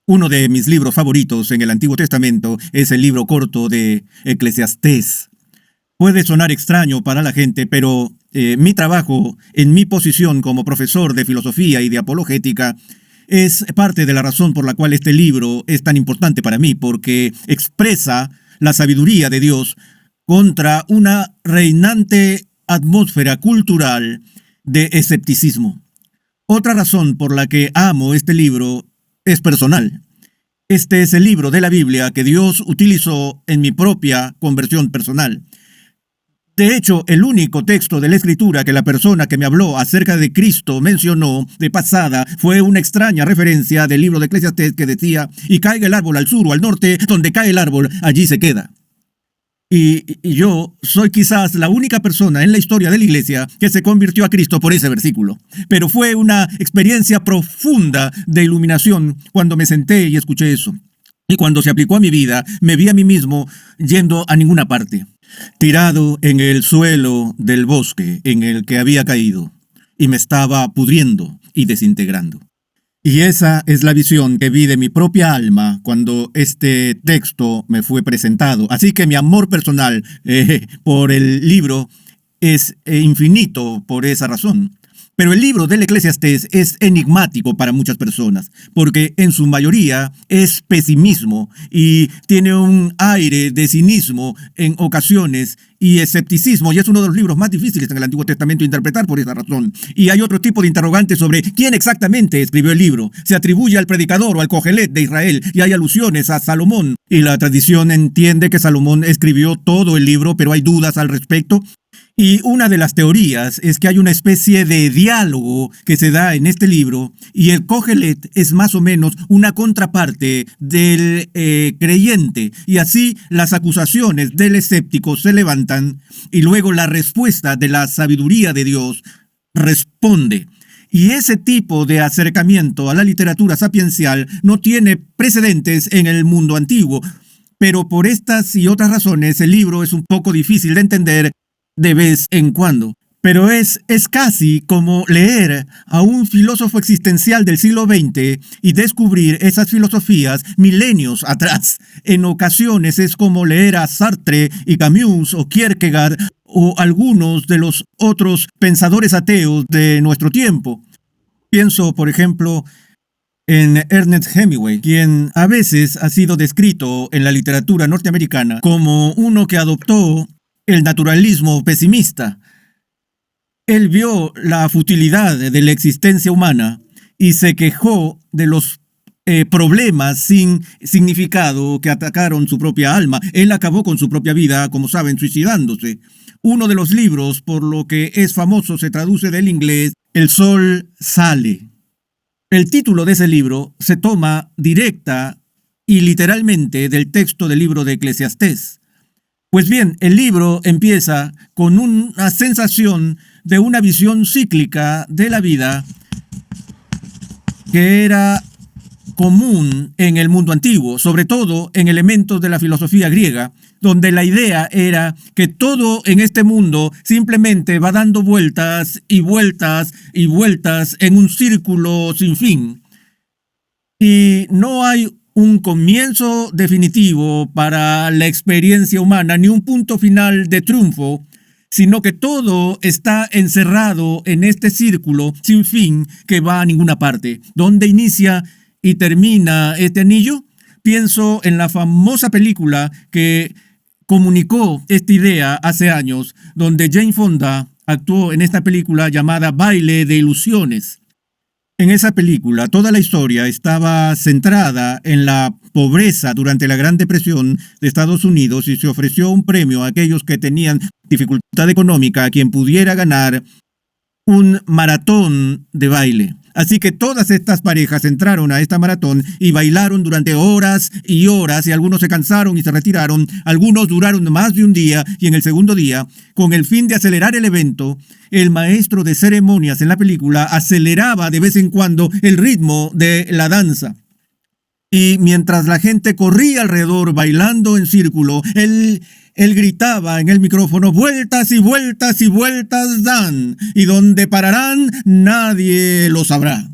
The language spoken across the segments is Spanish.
Uno de mis libros favoritos en el Antiguo Testamento es el libro corto de Eclesiastés. Puede sonar extraño para la gente, pero mi trabajo en mi posición como profesor de filosofía y de apologética es parte de la razón por la cual este libro es tan importante para mí, porque expresa la sabiduría de Dios contra una reinante atmósfera cultural de escepticismo. Otra razón por la que amo este libro es personal. Este es el libro de la Biblia que Dios utilizó en mi propia conversión personal. De hecho, el único texto de la Escritura que la persona que me habló acerca de Cristo mencionó de pasada fue una extraña referencia del libro de Eclesiastés que decía: y caiga el árbol al sur o al norte, donde cae el árbol, allí se queda. Y yo soy quizás la única persona en la historia de la iglesia que se convirtió a Cristo por ese versículo. Pero fue una experiencia profunda de iluminación cuando me senté y escuché eso. Y cuando se aplicó a mi vida, me vi a mí mismo yendo a ninguna parte, tirado en el suelo del bosque en el que había caído, y me estaba pudriendo y desintegrando. Y esa es la visión que vi de mi propia alma cuando este texto me fue presentado. Así que mi amor personal por el libro es infinito por esa razón. Pero el libro del Eclesiastés es enigmático para muchas personas, porque en su mayoría es pesimismo y tiene un aire de cinismo en ocasiones y escepticismo, y es uno de los libros más difíciles en el Antiguo Testamento interpretar por esa razón. Y hay otro tipo de interrogantes sobre quién exactamente escribió el libro. Se atribuye al predicador o al Cogelet de Israel, y hay alusiones a Salomón. Y la tradición entiende que Salomón escribió todo el libro, pero hay dudas al respecto. Y una de las teorías es que hay una especie de diálogo que se da en este libro, y el Cogelet es más o menos una contraparte del creyente, y así las acusaciones del escéptico se levantan y luego la respuesta de la sabiduría de Dios responde. Y ese tipo de acercamiento a la literatura sapiencial no tiene precedentes en el mundo antiguo, pero por estas y otras razones el libro es un poco difícil de entender de vez en cuando. Pero es casi como leer a un filósofo existencial del siglo XX y descubrir esas filosofías milenios atrás. En ocasiones es como leer a Sartre y Camus o Kierkegaard o algunos de los otros pensadores ateos de nuestro tiempo. Pienso, por ejemplo, en Ernest Hemingway, quien a veces ha sido descrito en la literatura norteamericana como uno que adoptó el naturalismo pesimista. Él vio la futilidad de la existencia humana y se quejó de los problemas sin significado que atacaron su propia alma. Él acabó con su propia vida, como saben, suicidándose. Uno de los libros, por lo que es famoso, se traduce del inglés El sol sale. El título de ese libro se toma directa y literalmente del texto del libro de Eclesiastés. Pues bien, el libro empieza con una sensación de una visión cíclica de la vida que era común en el mundo antiguo, sobre todo en elementos de la filosofía griega, donde la idea era que todo en este mundo simplemente va dando vueltas y vueltas y vueltas en un círculo sin fin. Y no hay un comienzo definitivo para la experiencia humana, ni un punto final de triunfo, sino que todo está encerrado en este círculo sin fin que va a ninguna parte. ¿Dónde inicia y termina este anillo? Pienso en la famosa película que comunicó esta idea hace años, donde Jane Fonda actuó en esta película llamada Baile de Ilusiones. En esa película, toda la historia estaba centrada en la pobreza durante la Gran Depresión de Estados Unidos, y se ofreció un premio a aquellos que tenían dificultad económica, a quien pudiera ganar un maratón de baile. Así que todas estas parejas entraron a esta maratón y bailaron durante horas y horas, y algunos se cansaron y se retiraron. Algunos duraron más de un día, y en el segundo día, con el fin de acelerar el evento, el maestro de ceremonias en la película aceleraba de vez en cuando el ritmo de la danza. Y mientras la gente corría alrededor bailando en círculo, él gritaba en el micrófono: vueltas y vueltas y vueltas dan, y donde pararán nadie lo sabrá.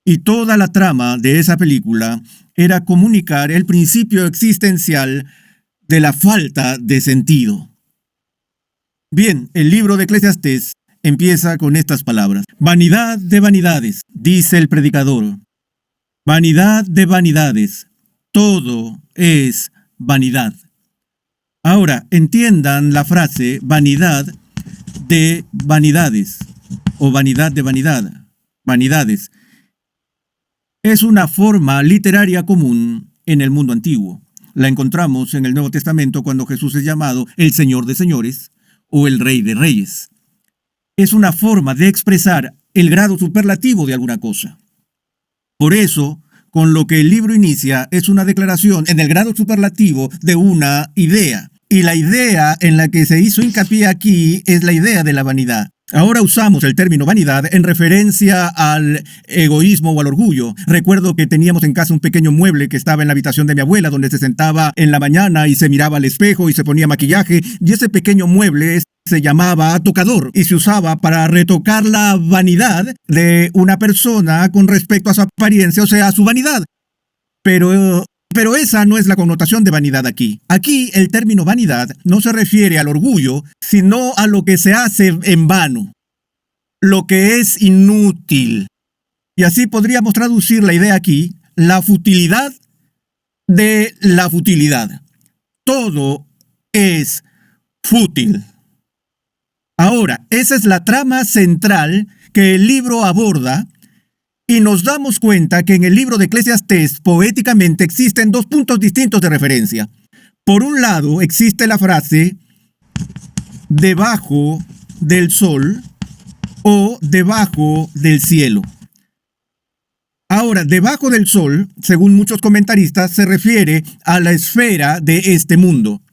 Y toda la trama de esa película era comunicar el principio existencial de la falta de sentido. Bien, el libro de Eclesiastés empieza con estas palabras. Vanidad de vanidades, dice el predicador. Vanidad de vanidades, todo es vanidad. Ahora, entiendan la frase vanidad de vanidades o vanidad de vanidades. Es una forma literaria común en el mundo antiguo. La encontramos en el Nuevo Testamento cuando Jesús es llamado el Señor de señores o el Rey de reyes. Es una forma de expresar el grado superlativo de alguna cosa. Por eso, con lo que el libro inicia es una declaración en el grado superlativo de una idea. Y la idea en la que se hizo hincapié aquí es la idea de la vanidad. Ahora usamos el término vanidad en referencia al egoísmo o al orgullo. Recuerdo que teníamos en casa un pequeño mueble que estaba en la habitación de mi abuela, donde se sentaba en la mañana y se miraba al espejo y se ponía maquillaje, y ese pequeño mueble se llamaba tocador y se usaba para retocar la vanidad de una persona con respecto a su apariencia, o sea, a su vanidad. Pero esa no es la connotación de vanidad aquí. Aquí el término vanidad no se refiere al orgullo, sino a lo que se hace en vano, lo que es inútil. Y así podríamos traducir la idea aquí, la futilidad de la futilidad. Todo es fútil. Ahora, esa es la trama central que el libro aborda. Y nos damos cuenta que en el libro de Eclesiastés, poéticamente, existen dos puntos distintos de referencia. Por un lado, existe la frase debajo del sol o debajo del cielo. Ahora, debajo del sol, según muchos comentaristas, se refiere a la esfera de este mundo.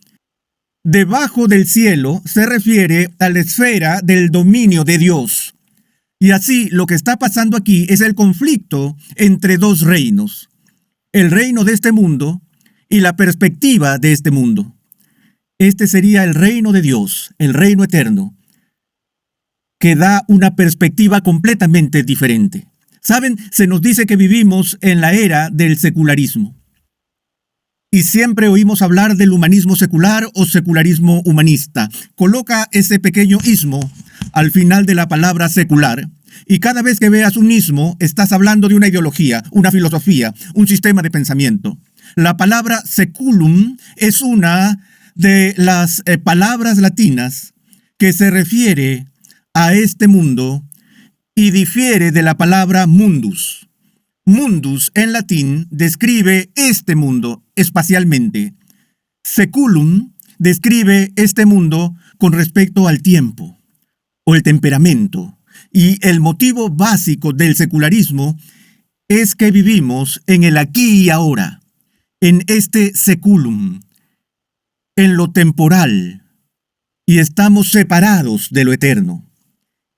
Debajo del cielo se refiere a la esfera del dominio de Dios. Y así, lo que está pasando aquí es el conflicto entre dos reinos. El reino de este mundo y la perspectiva de este mundo. Este sería el reino de Dios, el reino eterno, que da una perspectiva completamente diferente. Saben, se nos dice que vivimos en la era del secularismo. Y siempre oímos hablar del humanismo secular o secularismo humanista. Coloca ese pequeño ismo al final de la palabra secular, y cada vez que veas un ismo, estás hablando de una ideología, una filosofía, un sistema de pensamiento. La palabra seculum es una de las palabras latinas que se refiere a este mundo y difiere de la palabra mundus. Mundus en latín describe este mundo espacialmente. Seculum describe este mundo con respecto al tiempo o el temperamento. Y el motivo básico del secularismo es que vivimos en el aquí y ahora, en este seculum, en lo temporal, y estamos separados de lo eterno.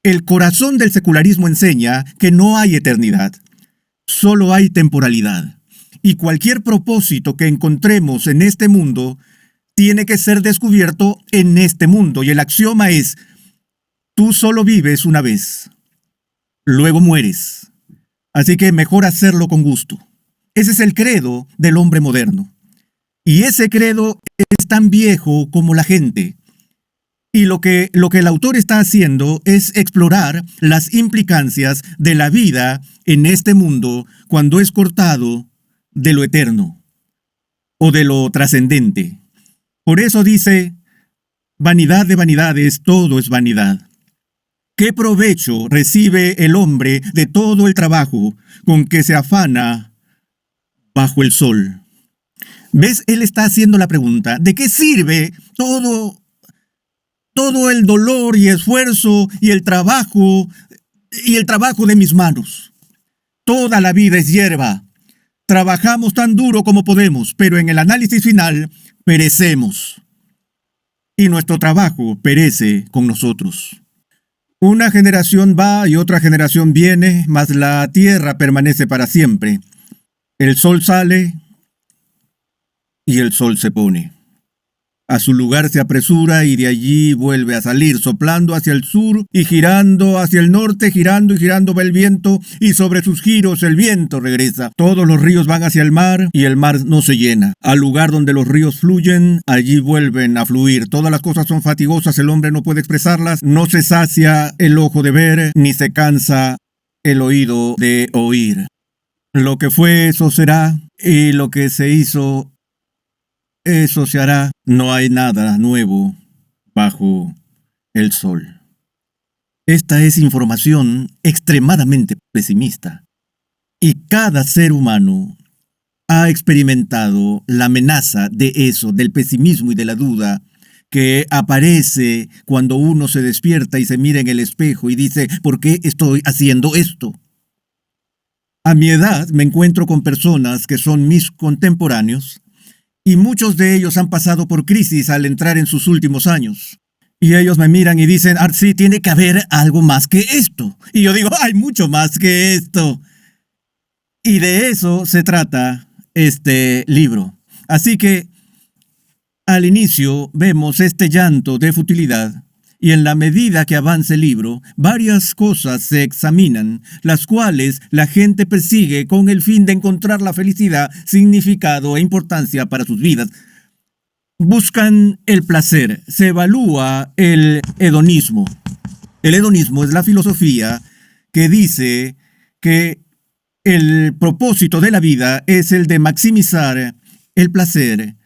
El corazón del secularismo enseña que no hay eternidad, solo hay temporalidad. Y cualquier propósito que encontremos en este mundo tiene que ser descubierto en este mundo. Y el axioma es: tú solo vives una vez, luego mueres. Así que mejor hacerlo con gusto. Ese es el credo del hombre moderno. Y ese credo es tan viejo como la gente. Y lo que el autor está haciendo es explorar las implicancias de la vida en este mundo cuando es cortado de lo eterno o de lo trascendente. Por eso dice: vanidad de vanidades, todo es vanidad. ¿Qué provecho recibe el hombre de todo el trabajo con que se afana bajo el sol? ¿Ves? Él está haciendo la pregunta: ¿de qué sirve todo el dolor y esfuerzo y el trabajo de mis manos? Toda la vida es hierba. Trabajamos tan duro como podemos, pero en el análisis final perecemos. Y nuestro trabajo perece con nosotros. Una generación va y otra generación viene, mas la tierra permanece para siempre. El sol sale y el sol se pone. A su lugar se apresura y de allí vuelve a salir, soplando hacia el sur y girando hacia el norte, girando y girando va el viento, y sobre sus giros el viento regresa. Todos los ríos van hacia el mar y el mar no se llena. Al lugar donde los ríos fluyen, allí vuelven a fluir. Todas las cosas son fatigosas, el hombre no puede expresarlas, no se sacia el ojo de ver, ni se cansa el oído de oír. Lo que fue, eso será, y lo que se hizo, eso se hará. No hay nada nuevo bajo el sol. Esta es información extremadamente pesimista. Y cada ser humano ha experimentado la amenaza de eso, del pesimismo y de la duda, que aparece cuando uno se despierta y se mira en el espejo y dice, ¿por qué estoy haciendo esto? A mi edad me encuentro con personas que son mis contemporáneos, y muchos de ellos han pasado por crisis al entrar en sus últimos años. Y ellos me miran y dicen, sí, tiene que haber algo más que esto. Y yo digo, hay mucho más que esto. Y de eso se trata este libro. Así que al inicio vemos este llanto de futilidad. Y en la medida que avanza el libro, varias cosas se examinan, las cuales la gente persigue con el fin de encontrar la felicidad, significado e importancia para sus vidas. Buscan el placer, se evalúa el hedonismo. El hedonismo es la filosofía que dice que el propósito de la vida es el de maximizar el placer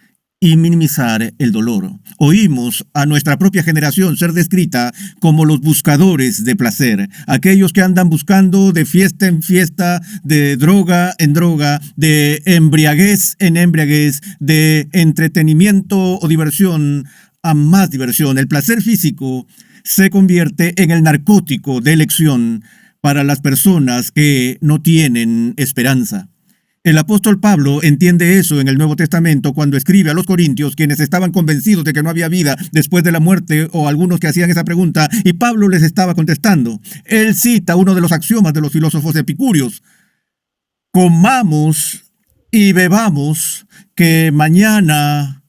y minimizar el dolor. Oímos a nuestra propia generación ser descrita como los buscadores de placer, aquellos que andan buscando de fiesta en fiesta, de droga en droga, de embriaguez en embriaguez, de entretenimiento o diversión a más diversión. El placer físico se convierte en el narcótico de elección para las personas que no tienen esperanza. El apóstol Pablo entiende eso en el Nuevo Testamento cuando escribe a los corintios, quienes estaban convencidos de que no había vida después de la muerte, o algunos que hacían esa pregunta, y Pablo les estaba contestando. Él cita uno de los axiomas de los filósofos epicúreos: comamos y bebamos, que mañana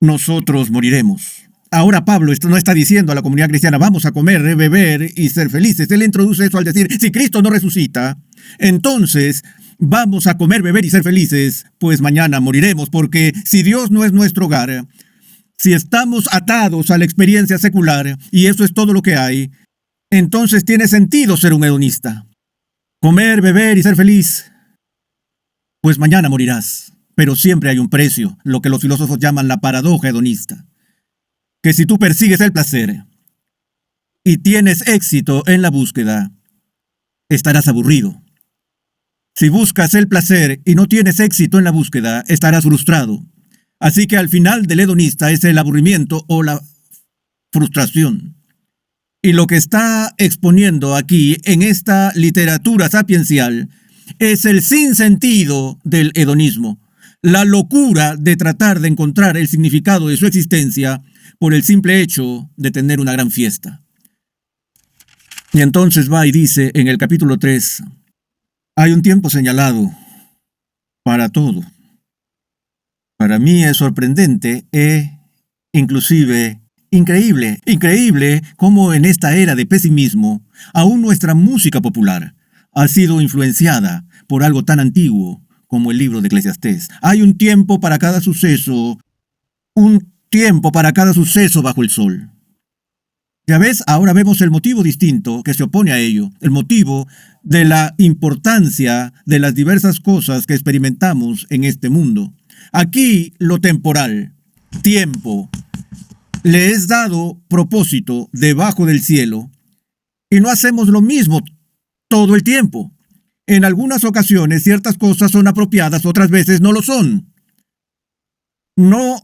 nosotros moriremos. Ahora Pablo no está diciendo a la comunidad cristiana, vamos a comer, beber y ser felices. Él introduce eso al decir, si Cristo no resucita, entonces vamos a comer, beber y ser felices, pues mañana moriremos, porque si Dios no es nuestro hogar, si estamos atados a la experiencia secular, y eso es todo lo que hay, entonces tiene sentido ser un hedonista. Comer, beber y ser feliz, pues mañana morirás. Pero siempre hay un precio, lo que los filósofos llaman la paradoja hedonista. Que si tú persigues el placer y tienes éxito en la búsqueda, estarás aburrido. Si buscas el placer y no tienes éxito en la búsqueda, estarás frustrado. Así que al final del hedonista es el aburrimiento o la frustración. Y lo que está exponiendo aquí en esta literatura sapiencial es el sinsentido del hedonismo, la locura de tratar de encontrar el significado de su existencia por el simple hecho de tener una gran fiesta. Y entonces va y dice en el capítulo 3, hay un tiempo señalado para todo. Para mí es sorprendente e inclusive increíble cómo en esta era de pesimismo, aún nuestra música popular ha sido influenciada por algo tan antiguo como el libro de Eclesiastés. Hay un tiempo para cada suceso, un tiempo para cada suceso bajo el sol. Ya ves, ahora vemos el motivo distinto que se opone a ello, el motivo de la importancia de las diversas cosas que experimentamos en este mundo. Aquí lo temporal, tiempo, le es dado propósito debajo del cielo, y no hacemos lo mismo todo el tiempo. En algunas ocasiones ciertas cosas son apropiadas, otras veces no lo son. No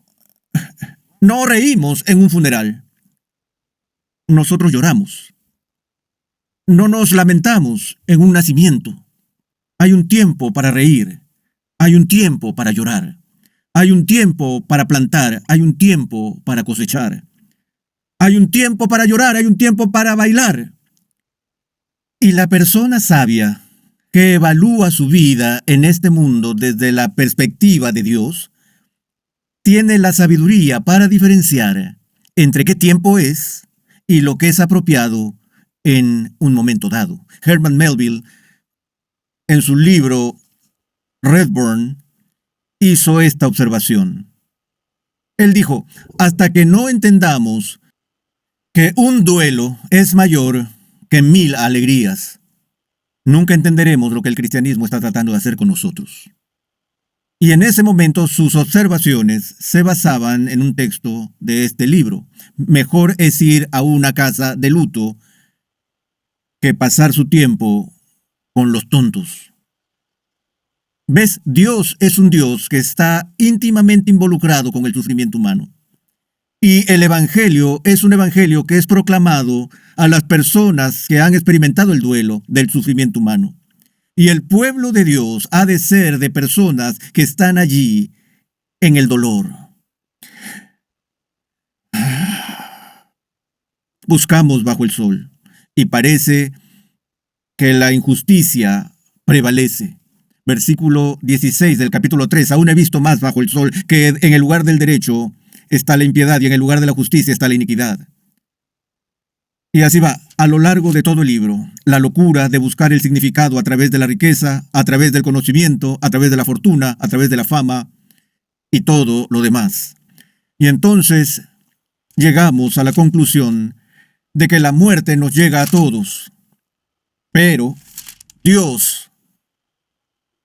reímos en un funeral. Nosotros lloramos. No nos lamentamos en un nacimiento. Hay un tiempo para reír. Hay un tiempo para llorar. Hay un tiempo para plantar. Hay un tiempo para cosechar. Hay un tiempo para llorar. Hay un tiempo para bailar. Y la persona sabia que evalúa su vida en este mundo desde la perspectiva de Dios, tiene la sabiduría para diferenciar entre qué tiempo es y lo que es apropiado en un momento dado. Herman Melville, en su libro Redburn, hizo esta observación. Él dijo, hasta que no entendamos que un duelo es mayor que 1000 alegrías, nunca entenderemos lo que el cristianismo está tratando de hacer con nosotros. Y en ese momento sus observaciones se basaban en un texto de este libro. Mejor es ir a una casa de luto que pasar su tiempo con los tontos. ¿Ves? Dios es un Dios que está íntimamente involucrado con el sufrimiento humano. Y el Evangelio es un Evangelio que es proclamado a las personas que han experimentado el duelo del sufrimiento humano. Y el pueblo de Dios ha de ser de personas que están allí en el dolor. Buscamos bajo el sol y parece que la injusticia prevalece. Versículo 16 del capítulo 3. Aún he visto más bajo el sol que en el lugar del derecho está la impiedad y en el lugar de la justicia está la iniquidad. Y así va, a lo largo de todo el libro, la locura de buscar el significado a través de la riqueza, a través del conocimiento, a través de la fortuna, a través de la fama y todo lo demás. Y entonces llegamos a la conclusión de que la muerte nos llega a todos, pero Dios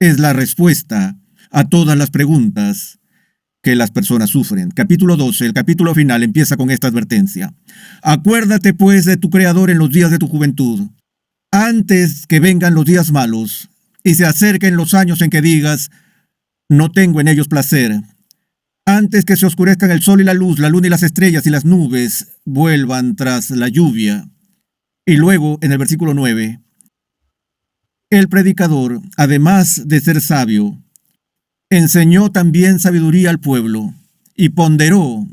es la respuesta a todas las preguntas que las personas sufren. Capítulo 12, el capítulo final empieza con esta advertencia. Acuérdate pues de tu Creador en los días de tu juventud, antes que vengan los días malos y se acerquen los años en que digas, no tengo en ellos placer, antes que se oscurezcan el sol y la luna y las estrellas y las nubes vuelvan tras la lluvia. Y luego, en el versículo 9, el predicador, además de ser sabio, enseñó también sabiduría al pueblo, y ponderó,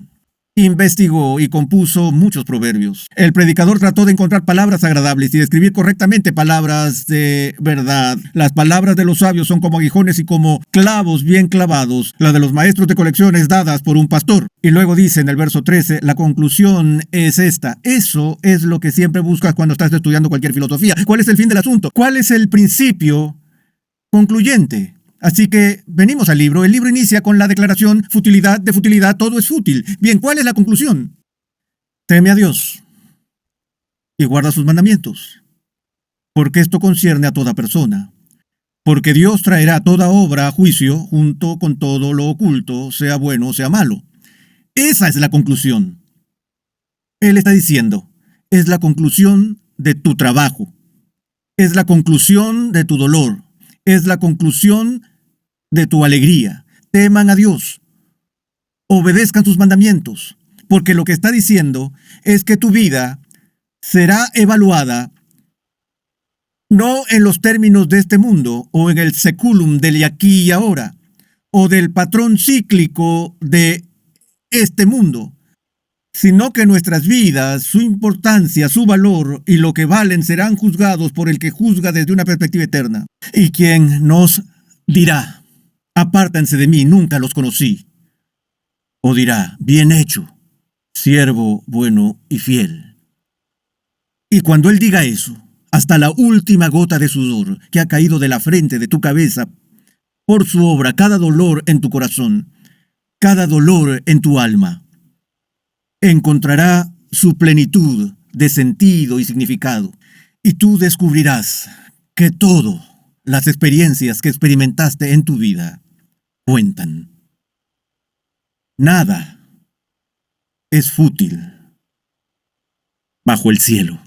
investigó y compuso muchos proverbios. El predicador trató de encontrar palabras agradables y de escribir correctamente palabras de verdad. Las palabras de los sabios son como aguijones y como clavos bien clavados, las de los maestros de colecciones dadas por un pastor. Y luego dice en el verso 13, la conclusión es esta. Eso es lo que siempre buscas cuando estás estudiando cualquier filosofía. ¿Cuál es el fin del asunto? ¿Cuál es el principio concluyente? Así que venimos al libro. El libro inicia con la declaración de futilidad, todo es fútil. Bien, ¿cuál es la conclusión? Teme a Dios y guarda sus mandamientos, porque esto concierne a toda persona. Porque Dios traerá toda obra a juicio junto con todo lo oculto, sea bueno o sea malo. Esa es la conclusión. Él está diciendo, es la conclusión de tu trabajo, es la conclusión de tu dolor, es la conclusión de tu alegría. Teman a Dios, obedezcan sus mandamientos, porque lo que está diciendo es que tu vida será evaluada no en los términos de este mundo o en el seculum del aquí y ahora o del patrón cíclico de este mundo, sino que nuestras vidas, su importancia, su valor y lo que valen serán juzgados por el que juzga desde una perspectiva eterna. Y quien nos dirá, apártense de mí, nunca los conocí. O dirá, bien hecho, siervo bueno y fiel. Y cuando él diga eso, hasta la última gota de sudor que ha caído de la frente de tu cabeza, por su obra, cada dolor en tu corazón, cada dolor en tu alma, encontrará su plenitud de sentido y significado. Y tú descubrirás que todo, las experiencias que experimentaste en tu vida, cuentan. Nada es fútil bajo el cielo.